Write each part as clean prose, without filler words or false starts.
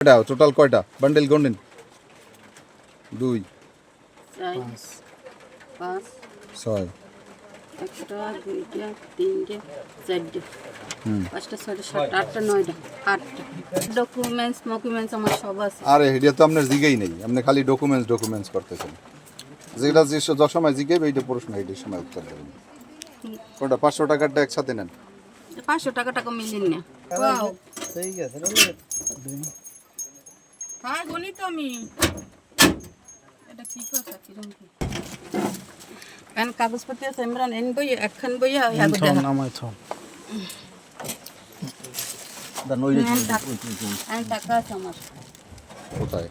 কয়টা টোটাল কয়টা বান্ডেল গন্ডেন? 2 4 5 6 একটা দুইটা তিনটে চারটে 5টা 6টা 7টা 8টা 9টা 8টা ডকুমেন্টস আমার সব আছে। আরে এটা তো আপনার জিগাই নেই, আপনি খালি ডকুমেন্টস করতেছেন। যেটা যে সময় জিগাইবে এইটা প্রশ্ন এইটার সময় উত্তর দেবেন। কোনটা 500 টাকারটা একসাথে নেন? 500 টাকা মিলেন না। ওয়াও ঠিক আছে হ্যাঁ গণিত আমি এটা কি কথা কিরকম কি এন কাগজপত্র আছে ইমরান এন বই একখান বই হ্যাঁ দেখা নামাই ছ টাকা আছে আমার কোথায়?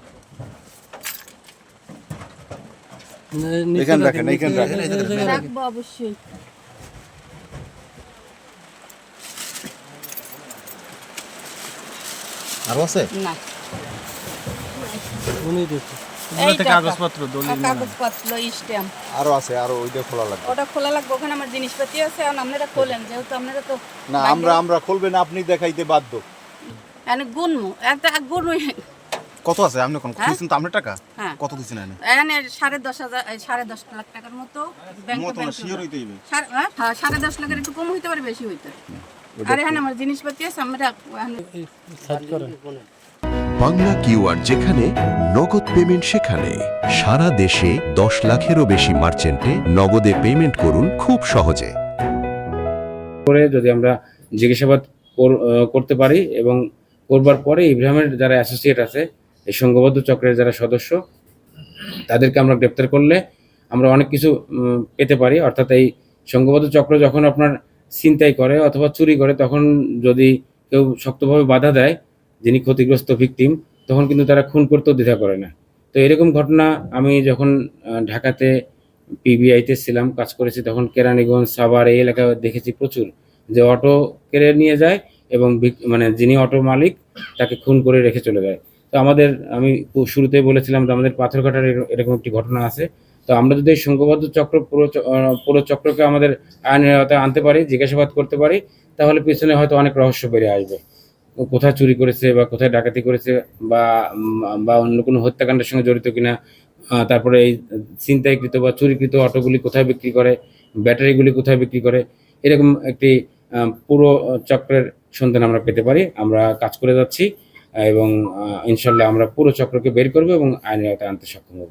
নিচে রাখেন রাখবো অবশ্যই। আরো আছে না উনি দেখো এই থেকে কাগজপত্র দলিল কাগজপত্র স্ট্যাম্প আরো আছে, আরো ওইটা খোলা লাগবে। ওটা খোলা লাগবে, ওখানে আমার জিনিসপাতি আছে। এখন আপনারা খোলেন, যেহেতু আপনারা তো না আমরা খুলবেন, আপনি দেখাইতে বাধ্য। এনে গুনমু একটা গুনই কত আছে আপনি কোন খুঁজছেন তো আপনার টাকা হ্যাঁ কত দিছেন এনে এনে 10.5 লাখ টাকার মতো ব্যাংকে মত না শিওর হইতে হইবে 10.5 লাখের একটু কম হইতে পারে, বেশি হইতে পারে। আর এখানে আমার জিনিসপাতি আছে, আমরা সাইড করেন। বাংলা কিউআর, যেখানে নগদ পেমেন্ট সেখানে। সারা দেশে 10 লাখেরও বেশি মার্চেন্টে নগদে পেমেন্ট করুন খুব সহজে। করে যদি আমরা জিজ্ঞাসাবাদ করতে পারি এবং করবার পরে ইব্রাহিমের যারা অ্যাসোসিয়েট আছে, এই সংঘবদ্ধ চক্রের যারা সদস্য, তাদেরকে আমরা গ্রেপ্তার করলে আমরা অনেক কিছু পেতে পারি। অর্থাৎ এই সংঘবদ্ধ চক্র যখন আপনার ছিনতাই করে অথবা চুরি করে, তখন যদি কেউ শক্তভাবে বাধা দেয়, যিনি ক্ষতিগ্রস্ত ভিকটিম, তখন কিন্তু তারা খুন করতেও দ্বিধা করে না। তো এরকম ঘটনা আমি যখন ঢাকাতে পিবিআইতে ছিলাম, কাজ করেছি, তখন কেরানীগঞ্জ, সাভার এই এলাকায় দেখেছি প্রচুর, যে অটো কেড়ে নিয়ে যায় এবং মানে যিনি অটো মালিক তাকে খুন করে রেখে চলে যায়। তো আমি শুরুতেই বলেছিলাম যে আমাদের পাথরঘাটার এরকম একটি ঘটনা আছে। তো আমরা যদি এই সংঘবদ্ধ চক্র পুরো চক্রকে আমাদের আইনের আওতায় আনতে পারি, জিজ্ঞাসাবাদ করতে পারি, তাহলে পিছনে হয়তো অনেক রহস্য বেরিয়ে আসবে। কোথায় চুরি করেছে বা কোথায় ডাকাতি করেছে বা অন্য কোনো হত্যাকাণ্ডের সঙ্গে জড়িত কিনা, তারপরে এই ছিনতাইকৃত বা চুরিকৃত অটোগুলি কোথায় বিক্রি করে, ব্যাটারিগুলি কোথায় বিক্রি করে, এরকম একটি পুরো চক্রের সন্ধান আমরা পেতে পারি। আমরা কাজ করে যাচ্ছি এবং ইনশাল্লাহ আমরা পুরো চক্রকে বের করবো এবং আইনের আওতায় আনতে সক্ষম হব।